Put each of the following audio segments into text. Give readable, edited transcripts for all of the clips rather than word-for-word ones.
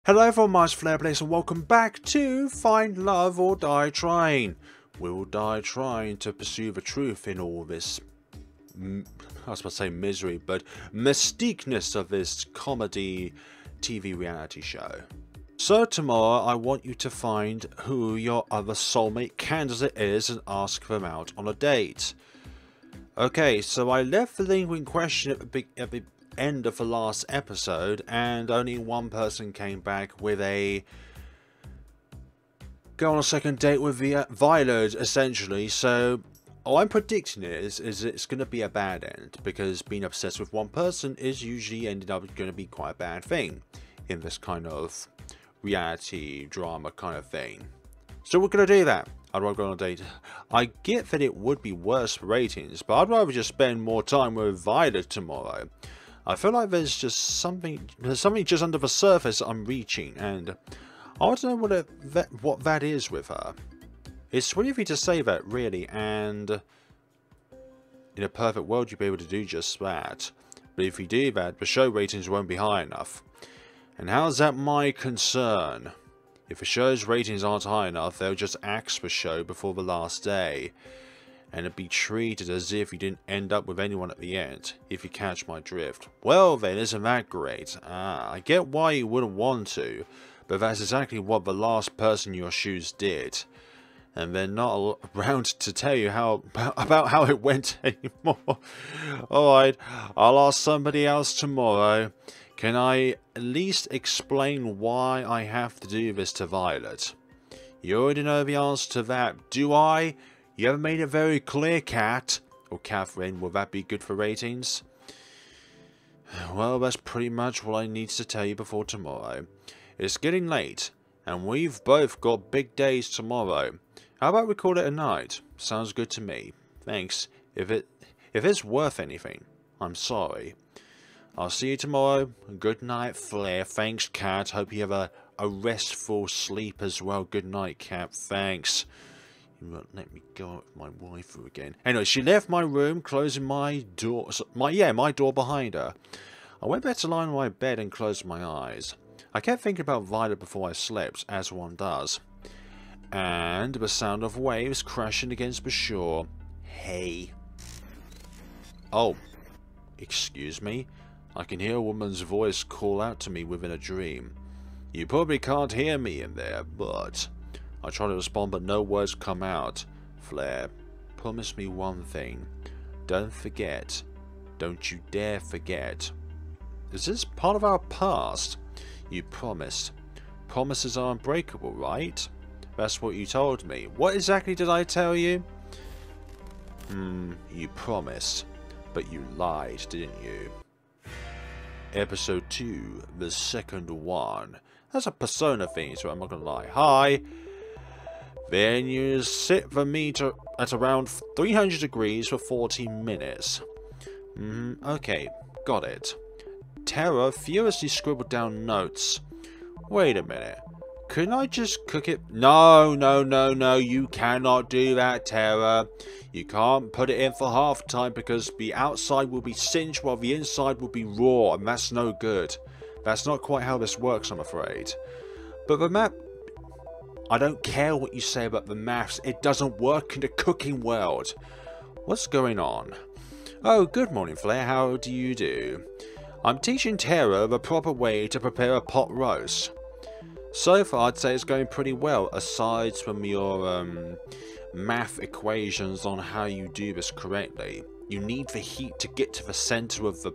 Hello everyone, my name's FlareBlitzed and welcome back to Find Love or Die Trying. We'll die trying to pursue the truth in all this, I was about to say misery, but mystiqueness of this comedy TV reality show. So tomorrow I want you to find who your other soulmate candidate is and ask them out on a date. Okay, so I left the lingering question at the end of the last episode, and only one person came back with a go on a second date with the Violet, essentially. So all I'm predicting is it's going to be a bad end, because being obsessed with one person is usually ended up going to be quite a bad thing in this kind of reality drama kind of thing. So we're going to do that. I'd rather go on a date. I get that it would be worse for ratings, but I'd rather just spend more time with Violet tomorrow. I feel like there's something just under the surface I'm reaching, and I want to know what that is with her. It's really easy to say that, really, and in a perfect world you'd be able to do just that. But if you do that, the show ratings won't be high enough. And how's that my concern? If the show's ratings aren't high enough, they'll just axe the show before the last day, and it'd be treated as if you didn't end up with anyone at the end, if you catch my drift. Well then, isn't that great? I get why you wouldn't want to, but that's exactly what the last person in your shoes did. And they're not around to tell you about how it went anymore. Alright, I'll ask somebody else tomorrow. Can I at least explain why I have to do this to Violet? You already know the answer to that, do I? You haven't made it very clear, Kat. Or Catherine, will that be good for ratings? Well, that's pretty much what I need to tell you before tomorrow. It's getting late, and we've both got big days tomorrow. How about we call it a night? Sounds good to me. Thanks. If it's worth anything, I'm sorry. I'll see you tomorrow. Good night, Flare. Thanks, Kat. Hope you have a restful sleep as well. Good night, Kat. Thanks. You won't let me go out with my waifu again. Anyway, she left my room, closing my door. My door behind her. I went back to lie on my bed and closed my eyes. I kept thinking about Violet before I slept, as one does. And the sound of waves crashing against the shore. Hey. Oh. Excuse me? I can hear a woman's voice call out to me within a dream. You probably can't hear me in there, but I try to respond, but no words come out. Flare, promise me one thing. Don't forget. Don't you dare forget. Is this part of our past? You promised. Promises are unbreakable, right? That's what you told me. What exactly did I tell you? You promised. But you lied, didn't you? Episode 2, the second one. That's a Persona thing, so I'm not gonna lie. Hi! Then you sit the meter at around 300 degrees for 40 minutes. Okay, got it. Terra furiously scribbled down notes. Wait a minute. Couldn't I just cook it? No, you cannot do that, Terra. You can't put it in for half time because the outside will be singed while the inside will be raw, and that's no good. That's not quite how this works, I'm afraid. But the map... I don't care what you say about the maths, it doesn't work in the cooking world. What's going on? Oh, good morning, Flare, how do you do? I'm teaching Terra the proper way to prepare a pot roast. So far, I'd say it's going pretty well, aside from your math equations on how you do this correctly. You need the heat to get to the center of the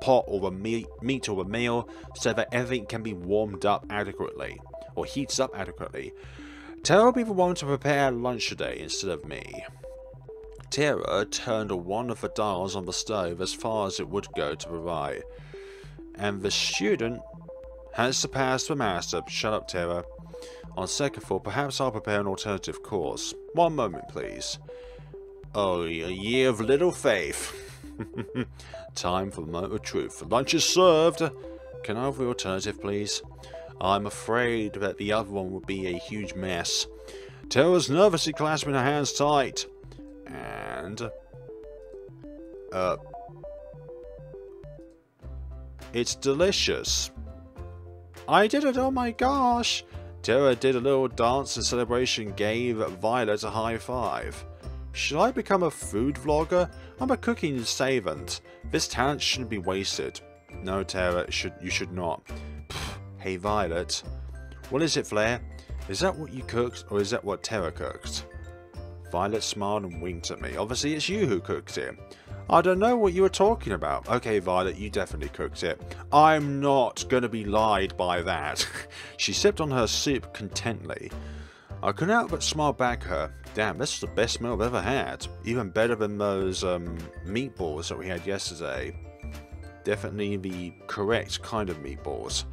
pot or the meat or the meal so that everything can be warmed up adequately, or heats up adequately. Terra will be the one to prepare lunch today instead of me. Terra turned one of the dials on the stove as far as it would go to the right, and the student has surpassed the master. Shut up, Terra. On second thought, perhaps I'll prepare an alternative course. One moment, please. Oh, a year of little faith. Time for the moment of truth. Lunch is served. Can I have the alternative, please? I'm afraid that the other one would be a huge mess. Terra's nervously clasping her hands tight. And... it's delicious. I did it, oh my gosh! Tara did a little dance in celebration, gave Violet a high five. Should I become a food vlogger? I'm a cooking savant. This talent shouldn't be wasted. No, Tara, you should not. Pfft, hey Violet. What is it, Flare? Is that what you cooked, or is that what Tara cooked? Violet smiled and winked at me. Obviously it's you who cooked it. I don't know what you were talking about. Okay, Violet, you definitely cooked it. I'm not gonna be lied by that. She sipped on her soup contently. I couldn't help but smile back at her. Damn, this is the best meal I've ever had. Even better than those meatballs that we had yesterday. Definitely the correct kind of meatballs.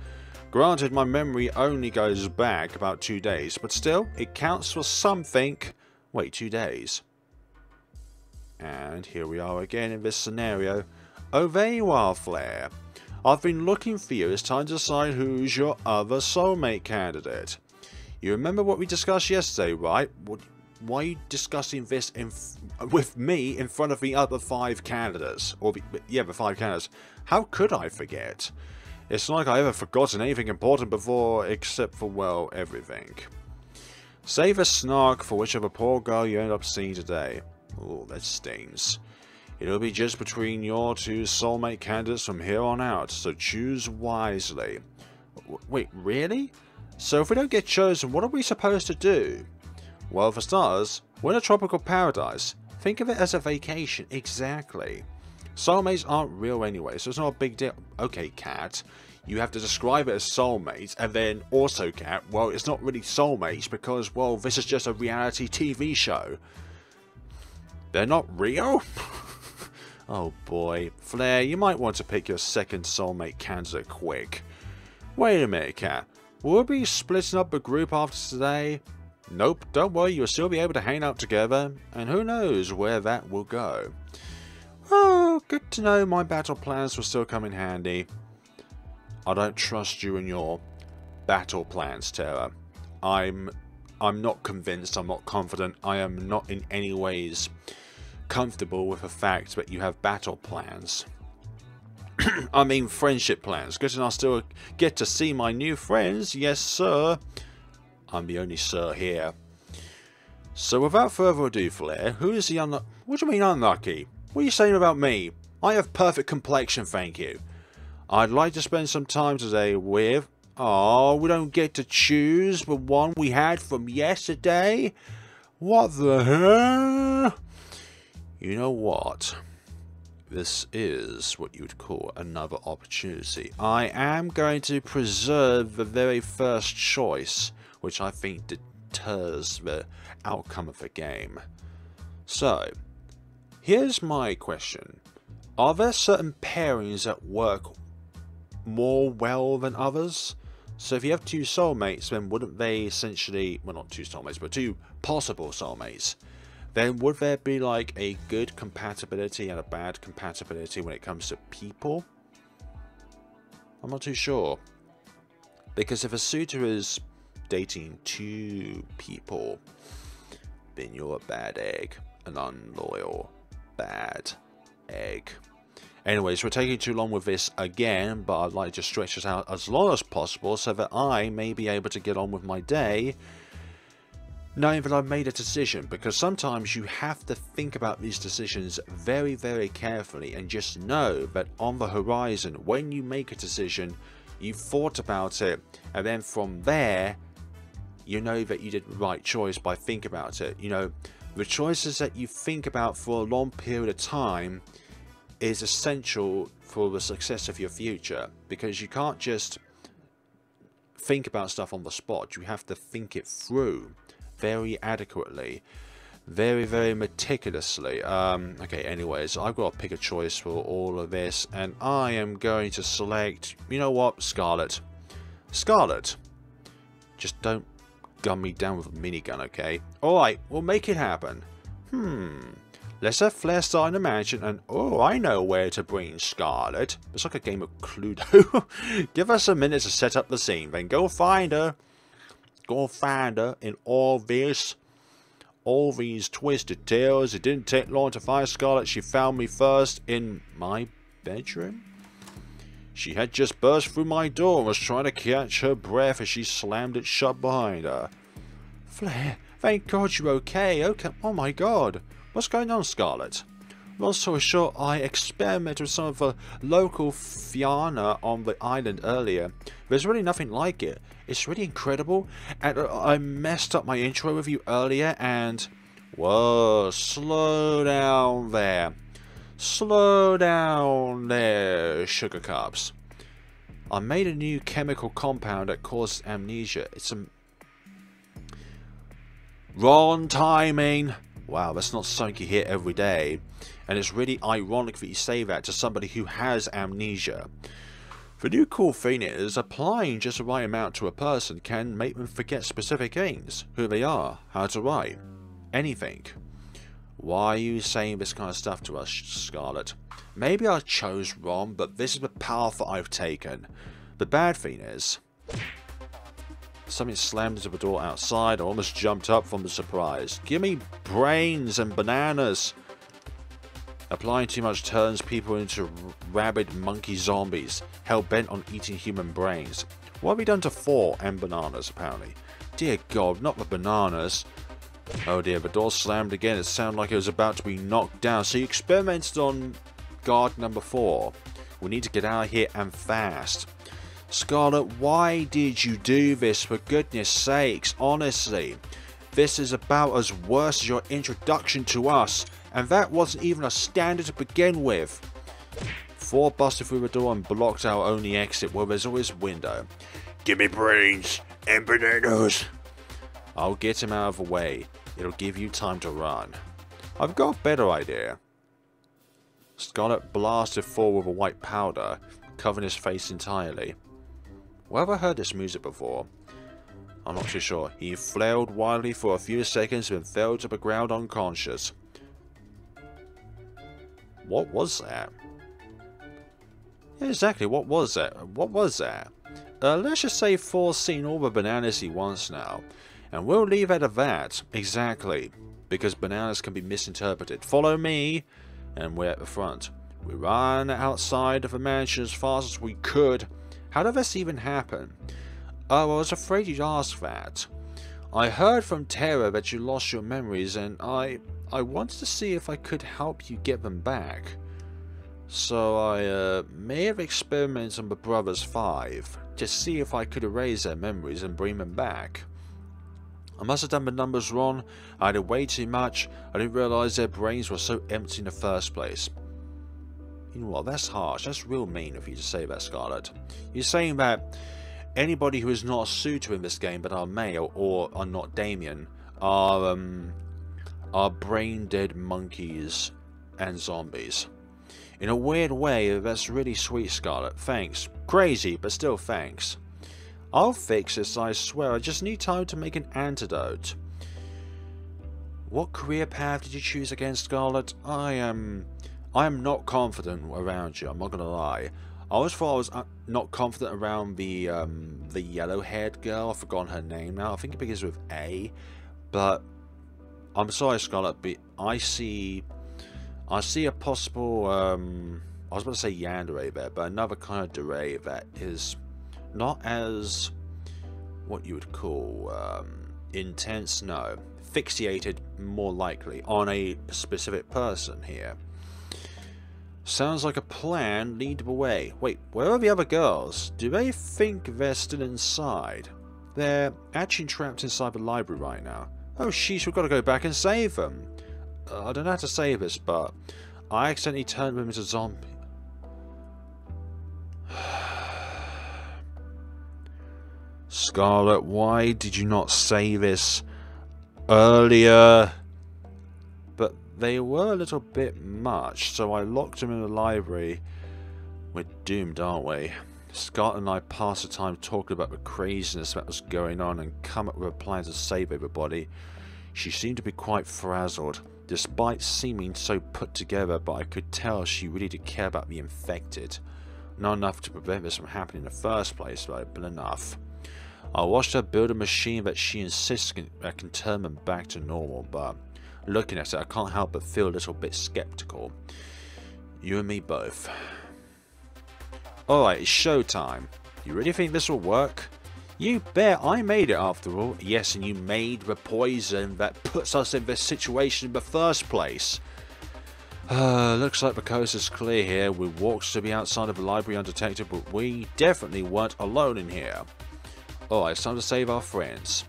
Granted, my memory only goes back about 2 days, but still, it counts for something. Wait, 2 days. And here we are again in this scenario. Oh, there you are, Flare. I've been looking for you. It's time to decide who's your other soulmate candidate. You remember what we discussed yesterday, right? Why are you discussing this with me in front of the other 5 candidates? Or the 5 candidates. How could I forget? It's not like I ever forgotten anything important before, except for, well, everything. Save a snark for whichever poor girl you end up seeing today. Oh, that stings. It'll be just between your 2 soulmate candidates from here on out, so choose wisely. Wait, really? So if we don't get chosen, what are we supposed to do? Well, for starters, we're in a tropical paradise. Think of it as a vacation, exactly. Soulmates aren't real anyway, so it's not a big deal. Okay, Cat, you have to describe it as soulmates, and then also, Cat, well, it's not really soulmates because, well, this is just a reality TV show. They're not real? Oh boy. Flare, you might want to pick your second soulmate candidate quick. Wait a minute, Cat. Will we be splitting up a group after today? Nope, don't worry, you'll still be able to hang out together, and who knows where that will go. Oh, good to know my battle plans will still come in handy. I don't trust you and your battle plans, Tara. I'm not convinced, I'm not confident, I am not in any ways comfortable with the fact that you have battle plans. I mean friendship plans. Good enough still get to see my new friends, yes sir. I'm the only sir here. So without further ado, Flare, who is the what do you mean unlucky? What are you saying about me? I have perfect complexion, thank you. I'd like to spend some time today with... Oh, we don't get to choose the one we had from yesterday? What the hell? You know what? This is what you would call another opportunity. I am going to preserve the very first choice, which I think deters the outcome of the game. So, here's my question. Are there certain pairings that work more well than others? So if you have 2 soulmates, then wouldn't they essentially, well not 2 soulmates, but 2 possible soulmates, then would there be like a good compatibility and a bad compatibility when it comes to people? I'm not too sure. Because if a suitor is dating 2 people, then you're a bad egg. An unloyal bad egg. Anyways, we're taking too long with this again, but I'd like to stretch this out as long as possible so that I may be able to get on with my day knowing that I've made a decision, because sometimes you have to think about these decisions very, very carefully and just know that on the horizon, when you make a decision, you've thought about it, and then from there, you know that you did the right choice by thinking about it. You know, the choices that you think about for a long period of time is essential for the success of your future, because you can't just think about stuff on the spot. You have to think it through very adequately, very, very meticulously. Okay, anyways, I've got to pick a choice for all of this, and I am going to select, you know what, Scarlet. Scarlet, just don't gun me down with a minigun, okay? Alright, we'll make it happen. Let's have Flare start in the mansion, and oh, I know where to bring Scarlet. It's like a game of Cluedo. Give us a minute to set up the scene, then go find her. Go find her in all these twisted tales. It didn't take long to find Scarlet. She found me first in my bedroom. She had just burst through my door and was trying to catch her breath as she slammed it shut behind her. Flare, thank God you're okay. Okay, oh my God. What's going on, Scarlet? Long story short, I experimented with some of the local Fiana on the island earlier. There's really nothing like it. It's really incredible. And I messed up my intro with you earlier and... Whoa, slow down there. Slow down there, sugar cups. I made a new chemical compound that causes amnesia. It's a... Wrong timing. Wow, that's not something you hear every day. And it's really ironic that you say that to somebody who has amnesia. The new cool thing is, applying just the right amount to a person can make them forget specific things. Who they are, how to write, anything. Why are you saying this kind of stuff to us, Scarlet? Maybe I chose wrong, but this is the path that I've taken. The bad thing is... Something slammed into the door outside. I almost jumped up from the surprise. Give me brains and bananas. Applying too much turns people into rabid monkey zombies, hell-bent on eating human brains. What have we done to 4 and bananas, apparently? Dear God, not the bananas. Oh dear, the door slammed again. It sounded like it was about to be knocked down. So you experimented on guard number 4. We need to get out of here and fast. Scarlet, why did you do this? For goodness sakes, honestly. This is about as worse as your introduction to us. And that wasn't even a standard to begin with. 4 busted through the door and blocked our only exit where there's always a window. Give me brains and bananas. I'll get him out of the way. It'll give you time to run. I've got a better idea. Scarlet blasted forward with a white powder, covering his face entirely. Where have I heard this music before? I'm not too sure. He flailed wildly for a few seconds and fell to the ground unconscious. What was that? Yeah, exactly, what was that? What was that? Let's just say Thor's seen all the bananas he wants now. And we'll leave it at that. Exactly. Because bananas can be misinterpreted. Follow me. And we're at the front. We ran outside of the mansion as fast as we could. How did this even happen? Oh, I was afraid you'd ask that. I heard from Tara that you lost your memories and I wanted to see if I could help you get them back. So I may have experimented on the Brothers 5 to see if I could erase their memories and bring them back. I must have done the numbers wrong. I did way too much. I didn't realise their brains were so empty in the first place. You know what, that's harsh. That's real mean of you to say that, Scarlet. You're saying that anybody who is not a suitor in this game but are male or are not Damien are brain-dead monkeys and zombies. In a weird way, that's really sweet, Scarlet. Thanks. Crazy, but still thanks. I'll fix this, I swear. I just need time to make an antidote. What career path did you choose again, Scarlet? I am not confident around you, I'm not gonna lie. I always thought I was not confident around the yellow-haired girl. I've forgotten her name now. I think it begins with A. But I'm sorry, Scarlet, but I see a possible I was about to say yandere there, but another kind of dere that is not as what you would call intense, no. Fixated, more likely, on a specific person here. Sounds like a plan. Lead the way. Wait, where are the other girls? Do they think they're still inside? They're actually trapped inside the library right now. Oh sheesh, we've got to go back and save them. I don't know how to say this, but I accidentally turned them into zombies. Scarlet, why did you not say this earlier? But they were a little bit much, so I locked them in the library. We're doomed, aren't we? Scott and I passed the time talking about the craziness that was going on and come up with a plan to save everybody. She seemed to be quite frazzled, despite seeming so put together, but I could tell she really did care about the infected. Not enough to prevent this from happening in the first place, but enough. I watched her build a machine that she insists that can turn them back to normal, but looking at it, I can't help but feel a little bit skeptical. You and me both. Alright, it's showtime. You really think this will work? You bet, I made it after all. Yes, and you made the poison that puts us in this situation in the first place. Looks like the coast is clear here. We walked to be outside of the library undetected, but we definitely weren't alone in here. Alright, it's time to save our friends.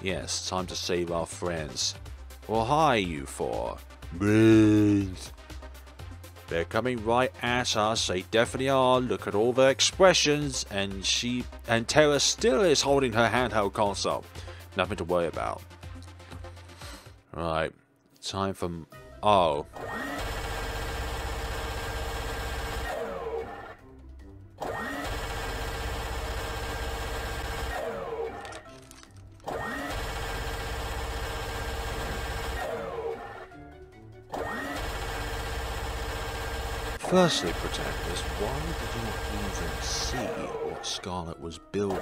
Yes, time to save our friends. Well, hi, you four. Brains. They're coming right at us. They definitely are. Look at all their expressions. And Tara still is holding her handheld console. Nothing to worry about. Right. Time for... Oh. Firstly, protectors, why did you not even see what Scarlet was building?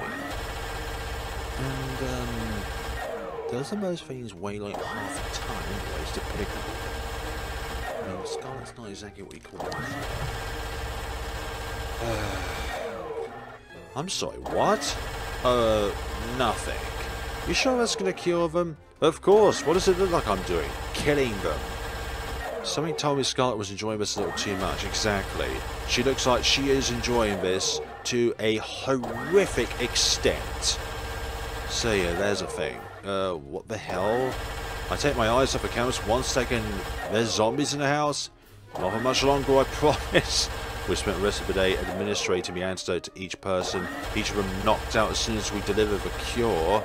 And, doesn't those things weigh like half a ton anyways to pick up? I mean, Scarlet's not exactly what you call it. I'm sorry, what? Nothing. You sure that's gonna cure them? Of course, what does it look like I'm doing? Killing them. Something told me Scarlet was enjoying this a little too much. Exactly. She looks like she is enjoying this to a horrific extent. So yeah, there's a thing. What the hell? I take my eyes off the cameras 1 second, there's zombies in the house? Not for much longer, I promise. We spent the rest of the day administrating the antidote to each person. Each of them knocked out as soon as we delivered the cure.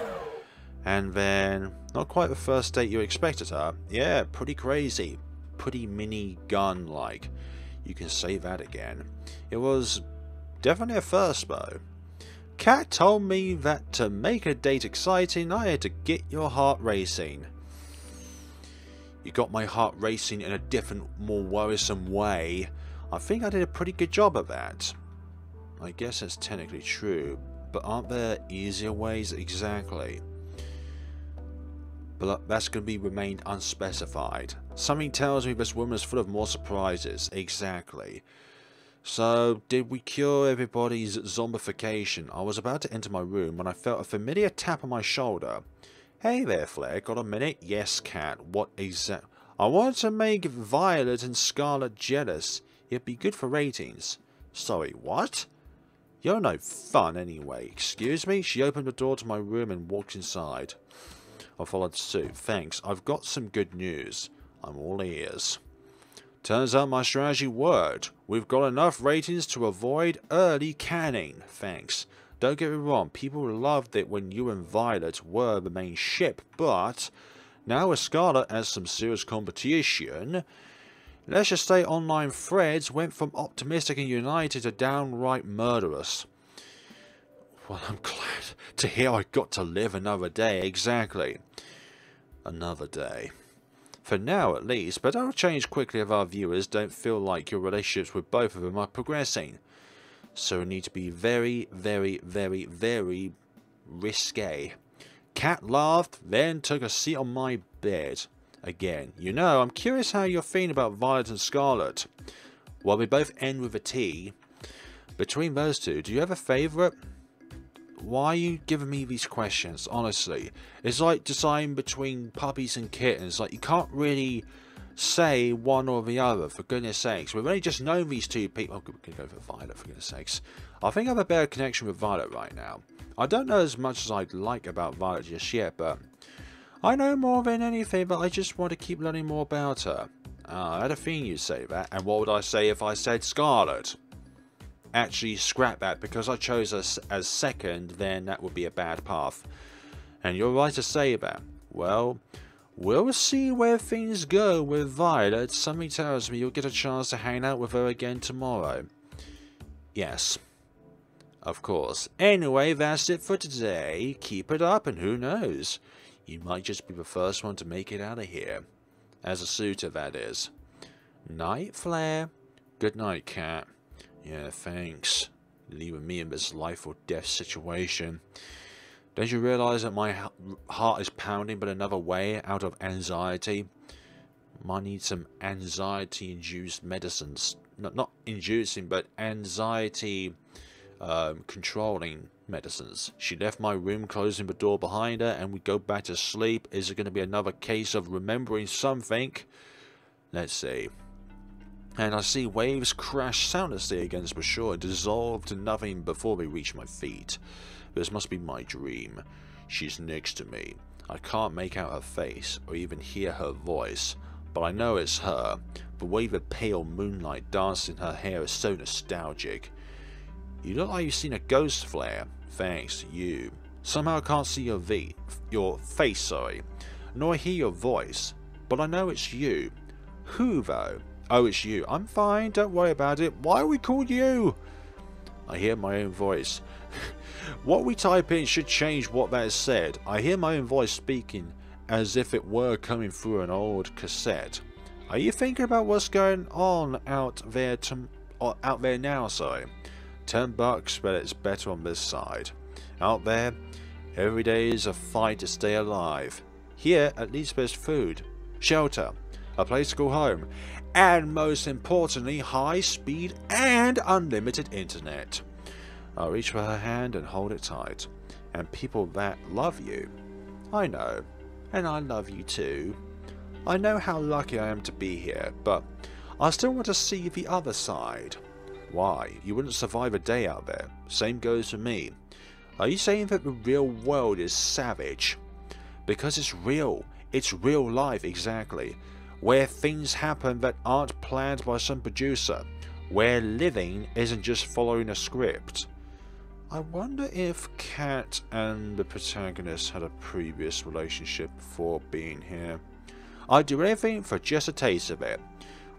And then, not quite the first date you expected, huh? Yeah, pretty crazy. Pretty mini gun like. You can say that again. It was definitely a first though. Kat told me that to make a date exciting I had to get your heart racing. You got my heart racing in a different, more worrisome way. I think I did a pretty good job of that. I guess that's technically true, but aren't there easier ways? Exactly. But that's going to be remained unspecified. Something tells me this woman is full of more surprises. Exactly. So, did we cure everybody's zombification? I was about to enter my room when I felt a familiar tap on my shoulder. Hey there, Flare. Got a minute? Yes, Cat. What exact? I want to make Violet and Scarlet jealous. It'd be good for ratings. Sorry, what? You're no fun anyway. Excuse me? She opened the door to my room and walked inside. I followed suit. Thanks. I've got some good news. I'm all ears. Turns out my strategy worked. We've got enough ratings to avoid early canning. Thanks. Don't get me wrong, people loved it when you and Violet were the main ship, but now with Scarlet as some serious competition, let's just say online threads went from optimistic and united to downright murderous. Well, I'm glad to hear I got to live another day. Exactly. Another day. For now, at least, but that'll change quickly if our viewers don't feel like your relationships with both of them are progressing. So we need to be very, very, very, very risque. Cat laughed, then took a seat on my bed. Again, you know, I'm curious how you're feeling about Violet and Scarlet. Well, we both end with a T. Between those two, do you have a favourite? Why are you giving me these questions? Honestly, it's like deciding between puppies and kittens. Like, you can't really say one or the other, for goodness sakes. We've only just known these two people. Oh, we're going to go for Violet, for goodness sakes. I think I have a better connection with Violet right now. I don't know as much as I'd like about Violet just yet, but I know more than anything, but I just want to keep learning more about her. I had a feeling you'd say that. And what would I say if I said Scarlet? Actually, scrap that, because I chose us as second, then that would be a bad path. And you're right to say that. Well, we'll see where things go with Violet. Something tells me you'll get a chance to hang out with her again tomorrow. Yes. Of course. Anyway, that's it for today. Keep it up, and who knows? You might just be the first one to make it out of here. As a suitor, that is. Night, Flare. Good night, Cat. Yeah, thanks. Leaving me in this life or death situation. Don't you realise that my heart is pounding but another way out of anxiety? Might need some anxiety-induced medicines. Not inducing, but anxiety controlling medicines. She left my room, closing the door behind her, and we go back to sleep. Is it going to be another case of remembering something? Let's see. And I see waves crash soundlessly against the shore and dissolve to nothing before they reach my feet. This must be my dream. She's next to me. I can't make out her face or even hear her voice, but I know it's her. The way the pale moonlight dances in her hair is so nostalgic. You look like you've seen a ghost, Flare. Thanks, you. Somehow I can't see your face, sorry, nor hear your voice, but I know it's you. Who, though? Oh, it's you. I'm fine, don't worry about it. Why are we called you? I hear my own voice. What we type in should change what that is said. I hear my own voice speaking as if it were coming through an old cassette. Are you thinking about what's going on out there now, sorry? $10, but it's better on this side. Out there, every day is a fight to stay alive. Here, at least there's food, shelter, a place to call home, and most importantly, high speed and unlimited internet. I'll reach for her hand and hold it tight. And people that love you. I know, and I love you too. I know how lucky I am to be here, but I still want to see the other side. Why? You wouldn't survive a day out there. Same goes for me. Are you saying that the real world is savage? Because it's real. It's real life, exactly. Where things happen that aren't planned by some producer. Where living isn't just following a script. I wonder if Kat and the protagonist had a previous relationship before being here. I'd do anything for just a taste of it.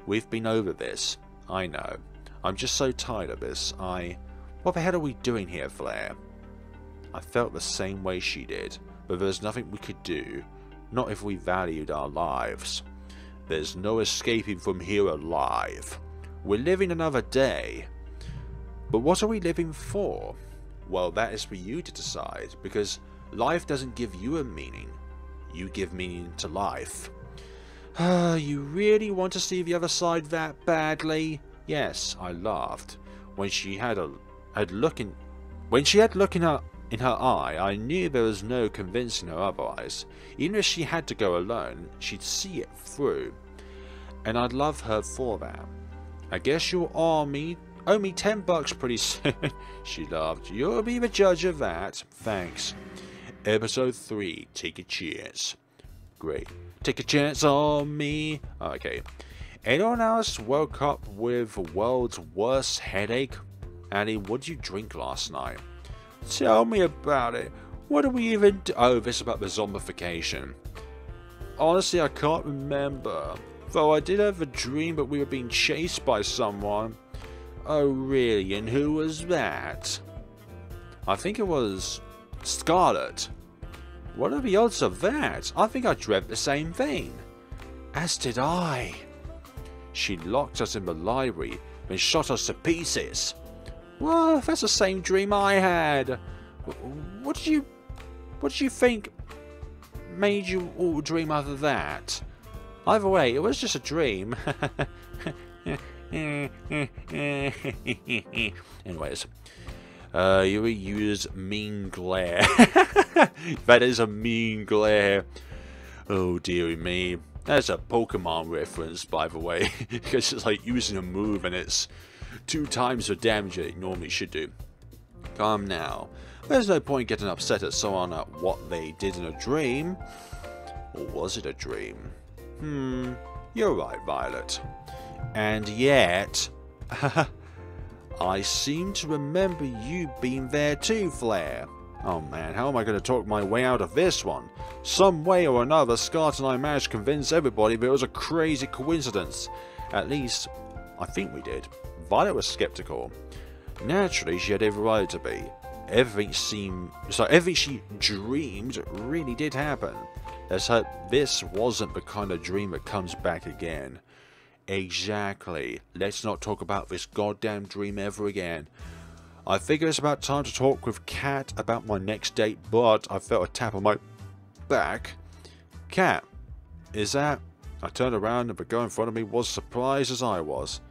We've been over this. I know. I'm just so tired of this. What the hell are we doing here, Flare? I felt the same way she did, but there's nothing we could do. Not if we valued our lives. There's no escaping from here alive. We're living another day. But what are we living for? Well, that is for you to decide, because life doesn't give you a meaning. You give meaning to life. You really want to see the other side that badly? Yes, I laughed. When she had look in her eye, I knew there was no convincing her otherwise. Even if she had to go alone, she'd see it through. And I'd love her for that. I guess you'll owe me $10 pretty soon. She laughed. You'll be the judge of that. Thanks. Episode 3. Take a chance. Great. Take a chance on me. Okay. Anyone else woke up with the world's worst headache? Annie, what did you drink last night? Tell me about it. What do we even do? Oh, this is about the zombification. Honestly, I can't remember. Though I did have a dream that we were being chased by someone. Oh, really? And who was that? I think it was Scarlet. What are the odds of that? I think I dreamt the same thing. As did I. She locked us in the library and shot us to pieces. Well, that's the same dream I had. What did you think made you all dream other that? Either way, it was just a dream. Anyways, you use mean glare. That is a mean glare. Oh dearie me. That's a Pokemon reference, by the way, because it's like using a move and it's 2 times the damage that it normally should do. Calm now. There's no point getting upset at someone at what they did in a dream. Or was it a dream? You're right, Violet. And yet, I seem to remember you being there too, Flare. Oh man, how am I going to talk my way out of this one? Some way or another, Scarlet and I managed to convince everybody that it was a crazy coincidence. At least, I think we did. Violet was skeptical. Naturally, she had every right to be. Everything she dreamed really did happen. Let's hope this wasn't the kind of dream that comes back again. Exactly. Let's not talk about this goddamn dream ever again. I figure it's about time to talk with Kat about my next date, but I felt a tap on my back. Kat, is that I turned around and the girl in front of me was surprised as I was.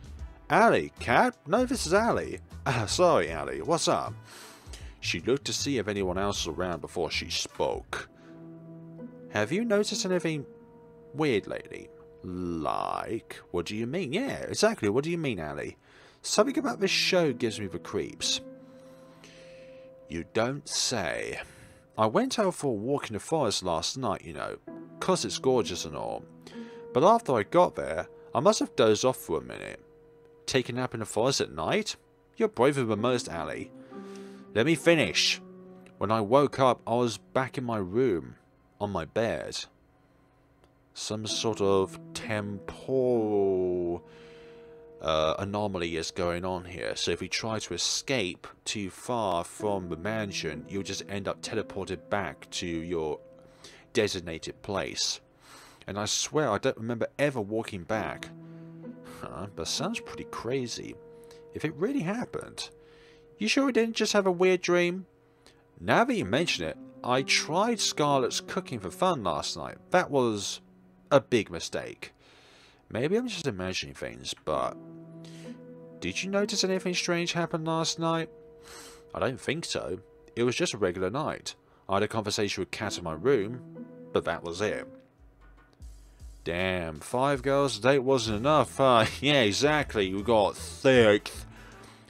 Ali, Cat? No, this is Ali. Sorry, Ali, what's up? She looked to see if anyone else was around before she spoke. Have you noticed anything weird lately? Like, what do you mean? Yeah, exactly, what do you mean, Ali? Something about this show gives me the creeps. You don't say. I went out for a walk in the forest last night, you know, 'cause it's gorgeous and all. But after I got there, I must have dozed off for a minute. Take a nap in the forest at night? You're braver than most, Ali. Let me finish. When I woke up, I was back in my room, on my bed. Some sort of temporal anomaly is going on here. So if you try to escape too far from the mansion, you'll just end up teleported back to your designated place. And I swear I don't remember ever walking back. But sounds pretty crazy. If it really happened. You sure we didn't just have a weird dream? Now that you mention it, I tried Scarlett's cooking for fun last night. That was a big mistake. Maybe I'm just imagining things, but... Did you notice anything strange happen last night? I don't think so. It was just a regular night. I had a conversation with Kat in my room, but that was it. Damn, 5 girls a date wasn't enough, huh? Yeah, exactly, you got thick.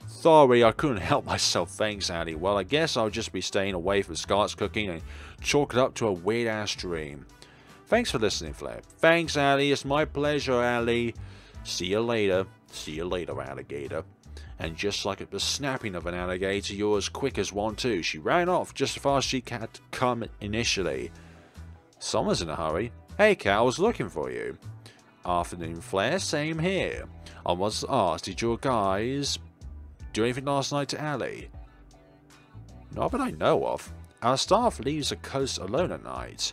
Sorry, I couldn't help myself, thanks, Ali. Well, I guess I'll just be staying away from Scarlett's cooking and chalk it up to a weird-ass dream. Thanks for listening, Flare. Thanks, Ali. It's my pleasure, Ali. See you later. See you later, alligator. And just like the snapping of an alligator, you're as quick as one, too. She ran off just as fast as she had come initially. Someone's in a hurry. Hey, Cat, I was looking for you. Afternoon, Flare. Same here. I was asked, did your guys do anything last night to Ali? Not that I know of. Our staff leaves the coast alone at night.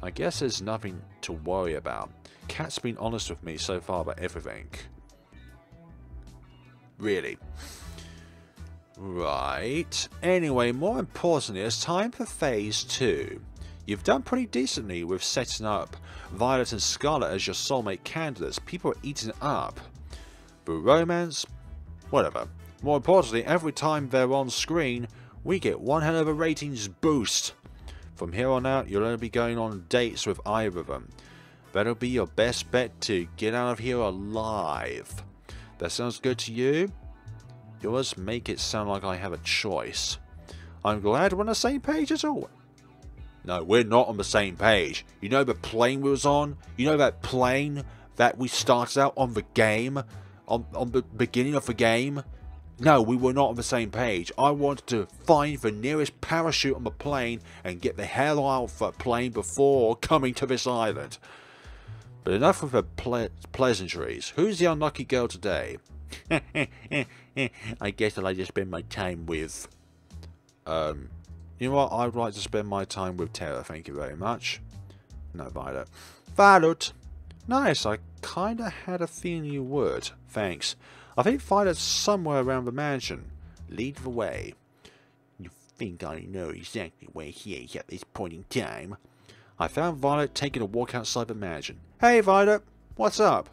I guess there's nothing to worry about. Cat's been honest with me so far about everything. Really? Right. Anyway, more importantly, it's time for Phase 2. You've done pretty decently with setting up Violet and Scarlet as your soulmate candidates. People are eating it up. But romance? Whatever. More importantly, every time they're on screen, we get one hell of a ratings boost. From here on out, you'll only be going on dates with either of them. That'll be your best bet to get out of here alive. That sounds good to you? You always make it sound like I have a choice. I'm glad we're on the same page as always. No, we're not on the same page. You know the plane we was on? You know that plane that we started out on the game? On the beginning of the game? No, we were not on the same page. I wanted to find the nearest parachute on the plane and get the hell out of that plane before coming to this island. But enough with the pleasantries. Who's the unlucky girl today? I guess I'll just spend my time with... you know what? I'd like to spend my time with Tara, thank you very much. No, Violet. Violet! Nice, I kinda had a feeling you would. Thanks. I think Violet's somewhere around the mansion. Lead the way. You think I know exactly where he is at this point in time? I found Violet taking a walk outside the mansion. Hey Violet, what's up?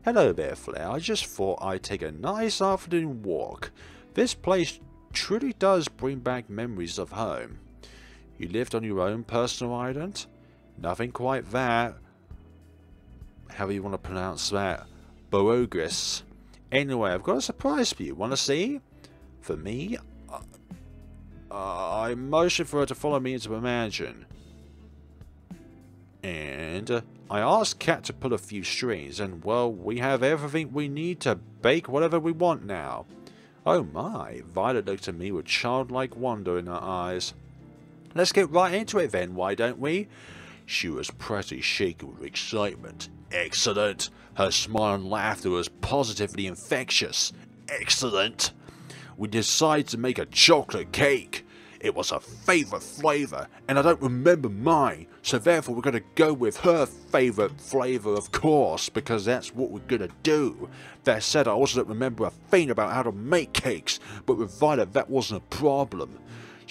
Hello there, Flare. I just thought I'd take a nice afternoon walk. This place truly does bring back memories of home. You lived on your own personal island? Nothing quite that. However you want to pronounce that. Boogris. Anyway, I've got a surprise for you. Want to see? For me? I motioned for her to follow me into the mansion. And I asked Kat to pull a few strings, and well, we have everything we need to bake whatever we want now. Oh my, Violet looked at me with childlike wonder in her eyes. Let's get right into it then, why don't we? She was pretty shaken with excitement. Excellent! Her smile and laughter was positively infectious. Excellent! We decided to make a chocolate cake. It was her favourite flavour, and I don't remember mine, so therefore we're going to go with her favourite flavour, of course, because that's what we're going to do. That said, I also don't remember a thing about how to make cakes, but with Violet that wasn't a problem.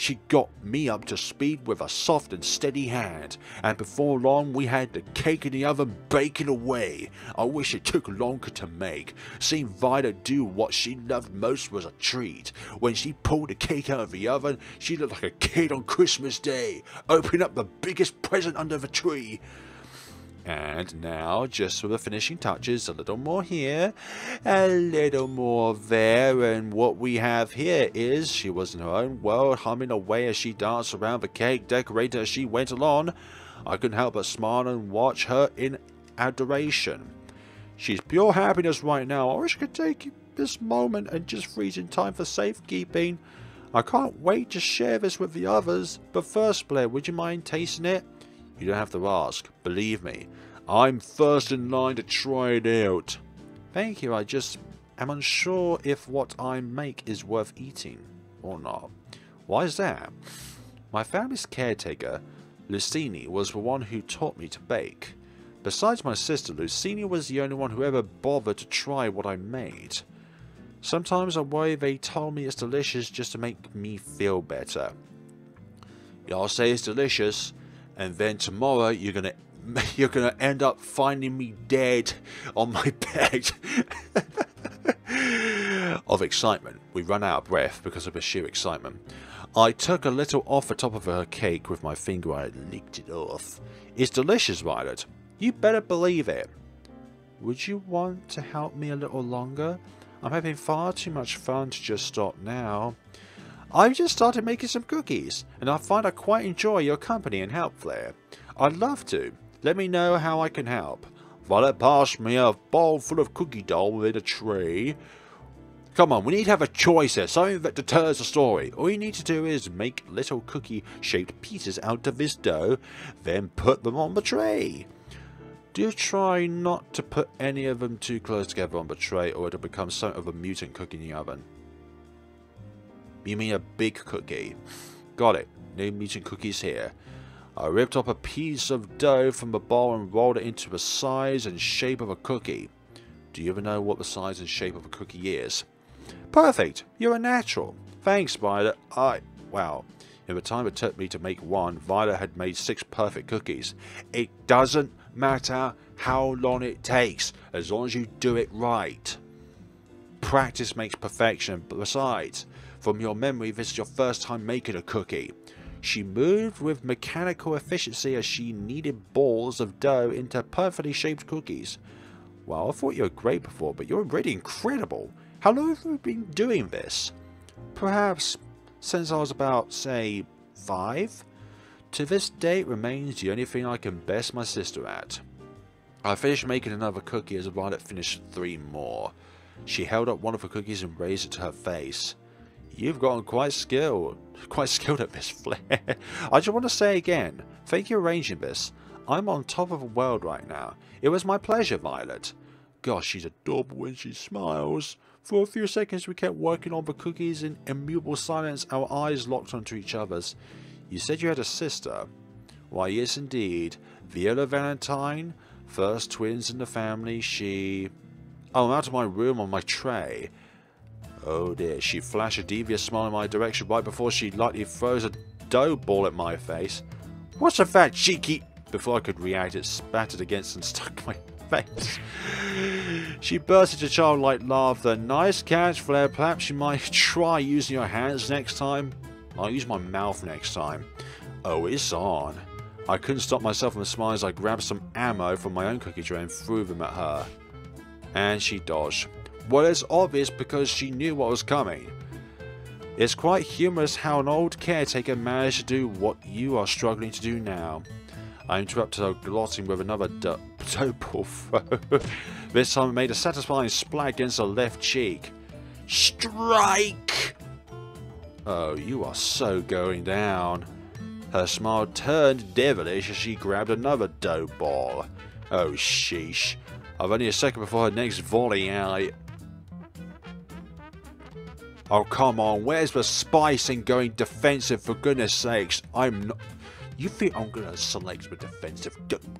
She got me up to speed with a soft and steady hand, and before long we had the cake in the oven baking away. I wish it took longer to make. Seeing Violet do what she loved most was a treat. When she pulled the cake out of the oven, she looked like a kid on Christmas Day, opening up the biggest present under the tree. And now, just for the finishing touches, a little more here, a little more there, and what we have here is, she was in her own world, humming away as she danced around the cake decorator as she went along. I couldn't help but smile and watch her in adoration. She's pure happiness right now. I wish I could take this moment and just freeze in time for safekeeping. I can't wait to share this with the others, but first, Blair, would you mind tasting it? You don't have to ask. Believe me, I'm first in line to try it out. Thank you, I just am unsure if what I make is worth eating or not. Why is that? My family's caretaker, Lucini, was the one who taught me to bake. Besides my sister, Lucini was the only one who ever bothered to try what I made. Sometimes I worry they told me it's delicious just to make me feel better. Y'all say it's delicious, and then tomorrow you're gonna end up finding me dead on my bed. Of excitement. We run out of breath because of the sheer excitement. I took a little off the top of her cake with my finger and I licked it off. It's delicious, Violet. You better believe it. Would you want to help me a little longer? I'm having far too much fun to just stop now. I've just started making some cookies, and I find I quite enjoy your company and help, Flare. I'd love to. Let me know how I can help. Violet passed me a bowl full of cookie dough in a tray. Come on, we need to have a choice here, something that deters the story. All you need to do is make little cookie-shaped pieces out of this dough, then put them on the tray. Do try not to put any of them too close together on the tray, or it'll become something of a mutant cookie in the oven. You mean a big cookie? Got it. No mutant cookies here. I ripped up a piece of dough from the bowl and rolled it into the size and shape of a cookie. Do you ever know what the size and shape of a cookie is? Perfect. You're a natural. Thanks, Violet. Wow. In the time it took me to make one, Violet had made 6 perfect cookies. It doesn't matter how long it takes, as long as you do it right. Practice makes perfection. Besides, from your memory, this is your first time making a cookie. She moved with mechanical efficiency as she kneaded balls of dough into perfectly shaped cookies. Well, I thought you were great before, but you're really incredible. How long have you been doing this? Perhaps since I was about, say, 5? To this day, it remains the only thing I can best my sister at. I finished making another cookie as Violet finished 3 more. She held up one of the cookies and raised it to her face. You've gotten quite skilled at this, Flare. I just want to say again, thank you for arranging this. I'm on top of the world right now. It was my pleasure, Violet. Gosh, she's adorable when she smiles. For a few seconds we kept working on the cookies in immutable silence, our eyes locked onto each other's. You said you had a sister. Why, yes indeed. Viola Valentine, first twins in the family, she... Oh, I'm out of my room on my tray. Oh dear, she flashed a devious smile in my direction right before she lightly throws a dough ball at my face. What's a fat cheeky... Before I could react, it spattered against and stuck my face. She burst into childlike laughter. Nice catch, Flare. Perhaps you might try using your hands next time. I'll use my mouth next time. Oh, it's on. I couldn't stop myself from smiling as I grabbed some ammo from my own cookie tray and threw them at her. And she dodged. Well, it's obvious because she knew what was coming. It's quite humorous how an old caretaker managed to do what you are struggling to do now. I interrupted her, glotting with another dough ball throw. This time it made a satisfying splat against her left cheek. Strike! Oh, you are so going down. Her smile turned devilish as she grabbed another dough ball. Oh, sheesh. I've only a second before her next volley and Oh, come on. Where's the spice in going defensive, for goodness sakes? I'm not... You think I'm going to select the defensive?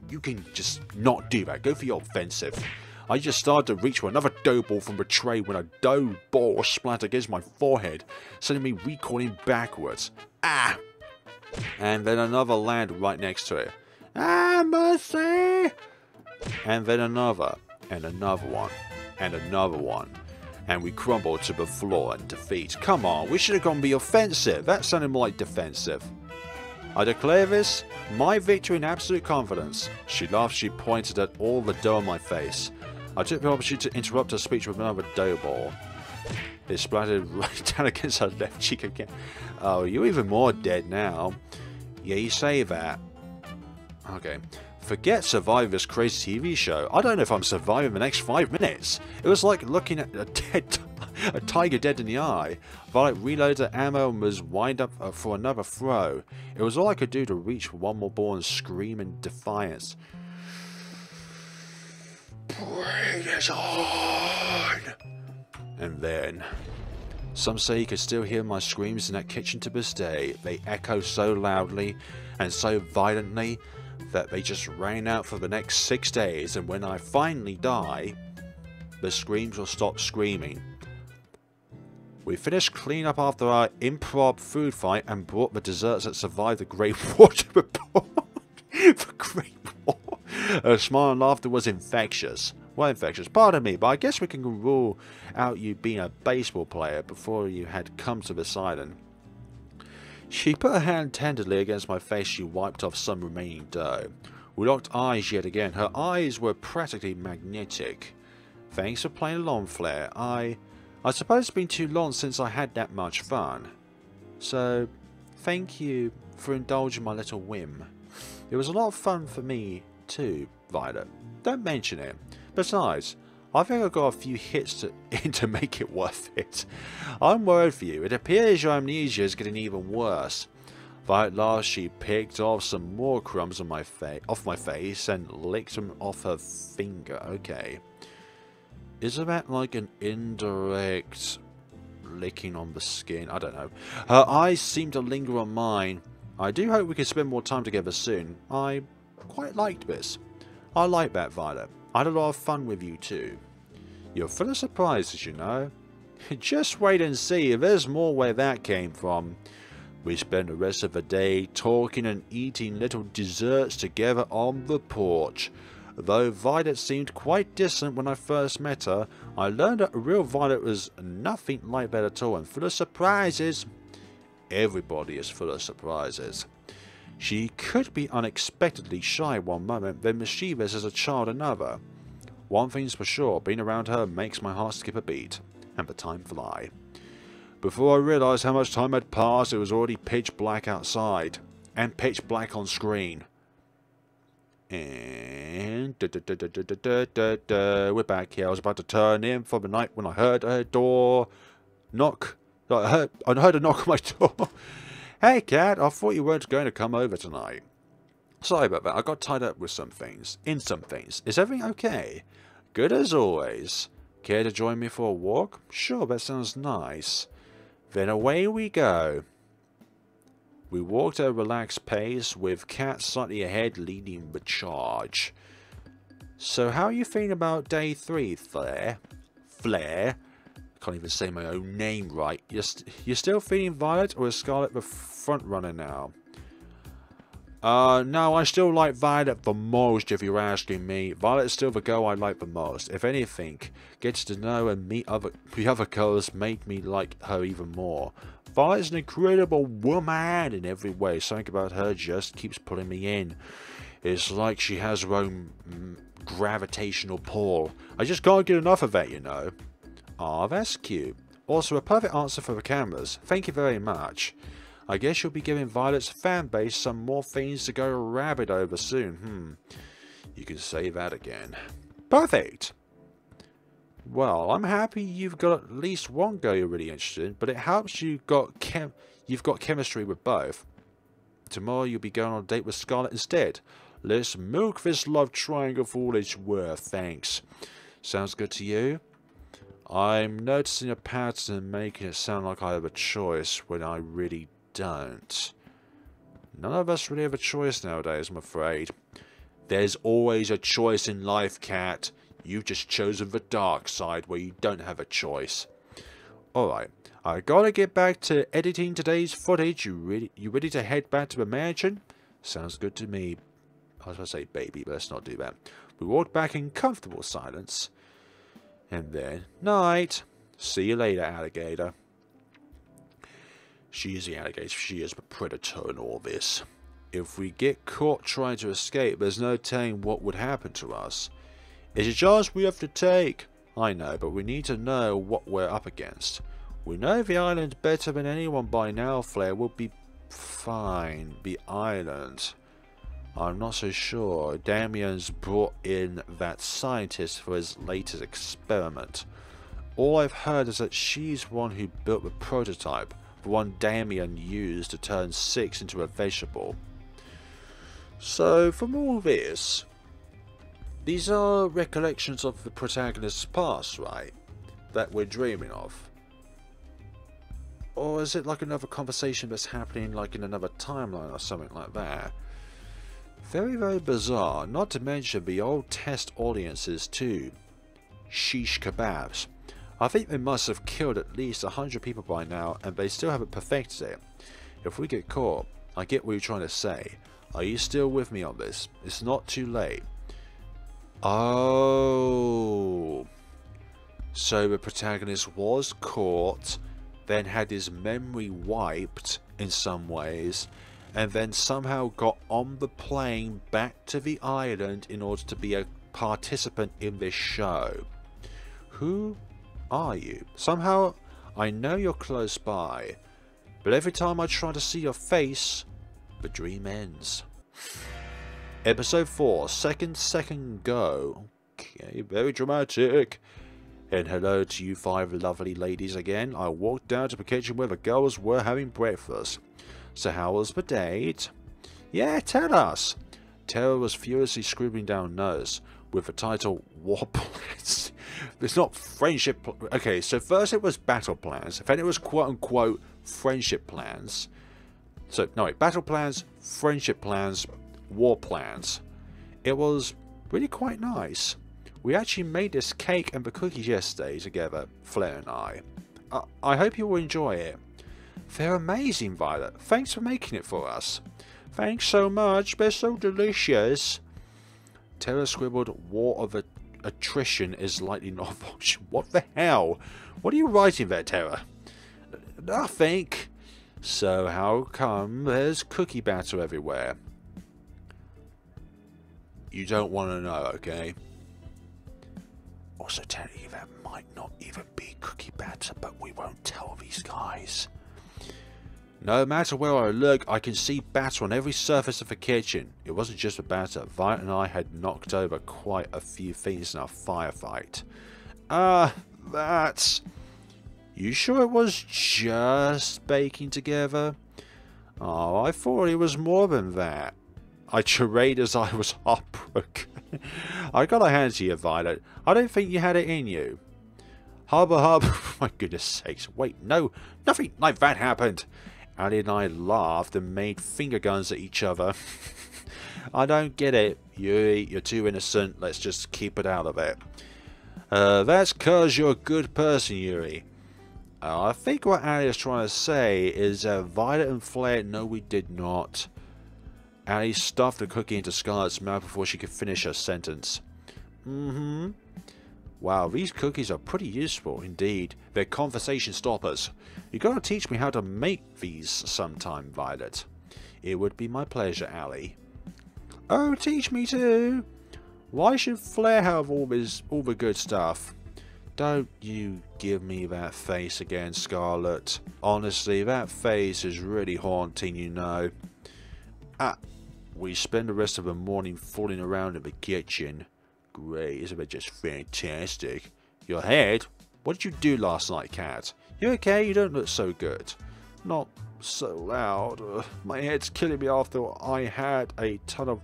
You can just not do that. Go for your offensive. I just started to reach for another dough ball from the tray when a dough ball splattered against my forehead, sending me recoiling backwards. Ah! And then another landed right next to it. Ah, mercy! And then another, and another one, and another one. And we crumbled to the floor in defeat. Come on, we should have gone the offensive. That sounded more like defensive. I declare this my victory in absolute confidence. She laughed. She pointed at all the dough on my face. I took the opportunity to interrupt her speech with another dough ball. It splattered right down against her left cheek again. Oh, you're even more dead now. Yeah, you say that. Okay. Forget surviving this crazy TV show. I don't know if I'm surviving the next 5 minutes. It was like looking at a tiger dead in the eye. Violet reloaded her ammo and was wind up for another throw. It was all I could do to reach for one more ball and scream in defiance. Bring it on! And then, some say you could still hear my screams in that kitchen to this day. They echo so loudly and so violently that they just rang out for the next 6 days, and when I finally die, the screams will stop screaming. We finished clean up after our improv food fight and brought the desserts that survived the Great War to the port. The Great War. Her smile and laughter was infectious. Well, infectious, pardon me, but I guess we can rule out you being a baseball player before you had come to this island. She put her hand tenderly against my face. She wiped off some remaining dough. We locked eyes yet again. Her eyes were practically magnetic. Thanks for playing along, Flare. I suppose it's been too long since I had that much fun. So, thank you for indulging my little whim. It was a lot of fun for me too, Violet. Don't mention it. Besides, I think I got a few hits in to make it worth it. I'm worried for you. It appears your amnesia is getting even worse. Violet laughed. She picked off some more crumbs on off my face and licked them off her finger. Okay. Isn't that like an indirect licking on the skin? I don't know. Her eyes seemed to linger on mine. I do hope we can spend more time together soon. I quite liked this. I like that, Violet. I had a lot of fun with you too. You're full of surprises, you know. Just wait and see. There's more where that came from. We spent the rest of the day talking and eating little desserts together on the porch. Though Violet seemed quite distant when I first met her, I learned that a real Violet was nothing like that at all and full of surprises. Everybody is full of surprises. She could be unexpectedly shy one moment, then mischievous as a child another. One thing's for sure, being around her makes my heart skip a beat, and the time fly. Before I realised how much time had passed, it was already pitch black outside, and pitch black on screen. And we're back here. I was about to turn in for the night when I heard a door knock. I heard a knock on my door. Hey, Cat, I thought you weren't going to come over tonight. Sorry about that. I got tied up with some things. Is everything okay? Good as always. Care to join me for a walk? Sure, that sounds nice. Then away we go. We walked at a relaxed pace, with Cat slightly ahead leading the charge. So how are you feeling about day 3, Flare? Flare? I can't even say my own name right. You're still feeling Violet, or is Scarlet the front runner now? No, I still like Violet the most, if you're asking me. Violet's still the girl I like the most. If anything, gets to know and meet the other girls made me like her even more. Violet's an incredible woman in every way. Something about her just keeps pulling me in. It's like she has her own gravitational pull. I just can't get enough of that, you know. Aw, that's cute. Also, a perfect answer for the cameras. Thank you very much. I guess you'll be giving Violet's fanbase some more things to go rabid over soon. You can say that again. Perfect! Well, I'm happy you've got at least one girl you're really interested in, but it helps you've got chemistry with both. Tomorrow you'll be going on a date with Scarlet instead. Let's milk this love triangle for all it's worth, thanks. Sounds good to you? I'm noticing a pattern making it sound like I have a choice when I really don't. None of us really have a choice nowadays, I'm afraid. There's always a choice in life, Cat. You've just chosen the dark side where you don't have a choice. Alright, I gotta get back to editing today's footage. You ready to head back to the mansion? Sounds good to me. I was going to say baby, but let's not do that. We walked back in comfortable silence. And then, night. See you later, alligator. She is the alligator. She is the predator in all this. If we get caught trying to escape, there's no telling what would happen to us. It's a chance we have to take. I know, but we need to know what we're up against. We know the island better than anyone by now, Flare. We'll be fine. The island. I'm not so sure. Damien's brought in that scientist for his latest experiment. All I've heard is that she's one who built the prototype, the one Damien used to turn Six into a vegetable. So, from all this, these are recollections of the protagonist's past, right? That we're dreaming of. Or is it like another conversation that's happening like in another timeline or something like that? Very, very bizarre, not to mention the old test audiences too. Shish kebabs. I think they must have killed at least 100 people by now and they still haven't perfected it. If we get caught, I get what you're trying to say. Are you still with me on this? It's not too late. Oh. So the protagonist was caught, then had his memory wiped in some ways, and then somehow got on the plane back to the island in order to be a participant in this show. Who are you? Somehow I know you're close by, but every time I try to see your face, the dream ends. Episode 4, second go. Okay, very dramatic. And hello to you 5 lovely ladies again. I walked down to the kitchen where the girls were having breakfast. So how was the date? Yeah, tell us. Tara was furiously scribbling down notes with the title War Plans. It's not friendship. Okay, so first it was battle plans. Then it was quote unquote friendship plans. So, no, wait, battle plans, friendship plans, war plans. It was really quite nice. We actually made this cake and the cookies yesterday together, Flare and I. I hope you will enjoy it. They're amazing, Violet. Thanks for making it for us. Thanks so much. They're so delicious. Tara scribbled, War of Attrition is likely not... What the hell? What are you writing there, Tara? Nothing. So how come there's cookie batter everywhere? You don't want to know, okay? Also tell you that might not even be cookie batter, but we won't tell these guys. No matter where I look, I can see batter on every surface of the kitchen. It wasn't just the batter. Violet and I had knocked over quite a few things in our firefight. That's... You sure it was just baking together? Oh, I thought it was more than that. I chortled as I was heartbroken. I gotta hand to you, Violet. I don't think you had it in you. Hubba. My goodness sakes. Wait, no. Nothing like that happened. Ali and I laughed and made finger guns at each other. I don't get it. Yuri, you're too innocent. Let's just keep it out of it. That's 'cause you're a good person, Yuri. I think what Ali is trying to say is Violet and Flare, no, we did not. Ali stuffed the cookie into Scarlet's mouth before she could finish her sentence. Wow, these cookies are pretty useful indeed. They're conversation stoppers. You gotta teach me how to make these sometime, Violet. It would be my pleasure, Ali. Oh, teach me too. Why should Flare have all the good stuff? Don't you give me that face again, Scarlet. Honestly, that face is really haunting, you know. We spend the rest of the morning fooling around in the kitchen. Great, isn't it just fantastic? Your head? What did you do last night, Cat? You okay? You don't look so good. Not so loud. My head's killing me after I had a ton of...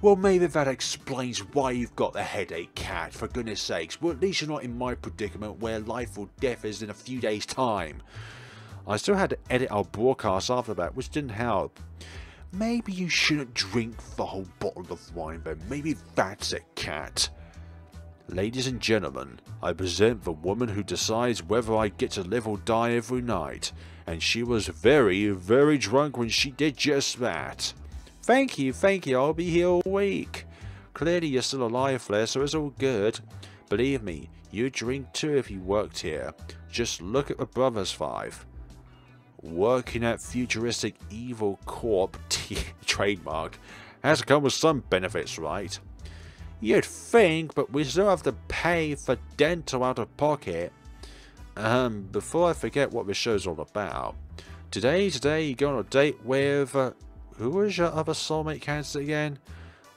Well, maybe that explains why you've got the headache, Cat, for goodness sakes. Well, at least you're not in my predicament where life or death is in a few days' time. I still had to edit our broadcast after that, which didn't help. Maybe you shouldn't drink the whole bottle of wine, then. Maybe that's it, Cat. Ladies and gentlemen, I present the woman who decides whether I get to live or die every night, and she was very, very drunk when she did just that. Thank you, I'll be here all week. Clearly you're still alive, Flare, so it's all good. Believe me, you'd drink too if you worked here. Just look at the Brothers 5. Working at futuristic evil corp trademark has come with some benefits, right? You'd think, but we still have to pay for dental out of pocket. Before I forget what this show's all about. Today you go on a date with, who was your other soulmate candidate again?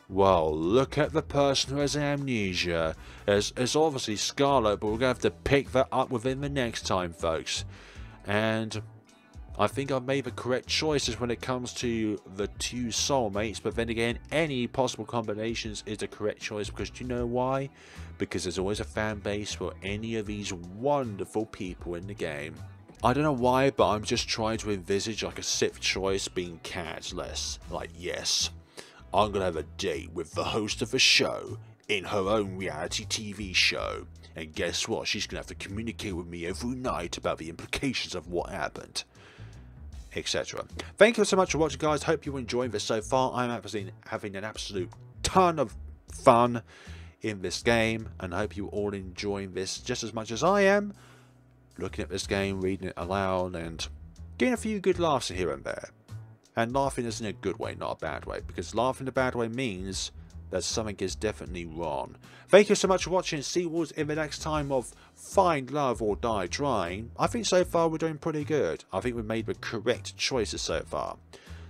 Well, look at the person who has amnesia. It's obviously Scarlet, but we're going to have to pick that up within the next time, folks. And I think I've made the correct choices when it comes to the two soulmates, but then again, any possible combinations is the correct choice, because do you know why? Because there's always a fan base for any of these wonderful people in the game. I don't know why, but I'm just trying to envisage like a sixth choice being Catless. Like, yes, I'm going to have a date with the host of a show in her own reality TV show. And guess what? She's going to have to communicate with me every night about the implications of what happened, etc. Thank you so much for watching, guys. Hope you're enjoying this so far. I'm having an absolute ton of fun in this game, and I hope you're all enjoying this just as much as I am. Looking at this game, reading it aloud, and getting a few good laughs here and there. And laughing is in a good way, not a bad way, because laughing in a bad way means that something is definitely wrong. Thank you so much for watching. See you all in the next time of Find Love or Die Trying. I think so far we're doing pretty good. I think we've made the correct choices so far.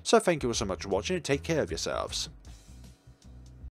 So thank you all so much for watching, and take care of yourselves.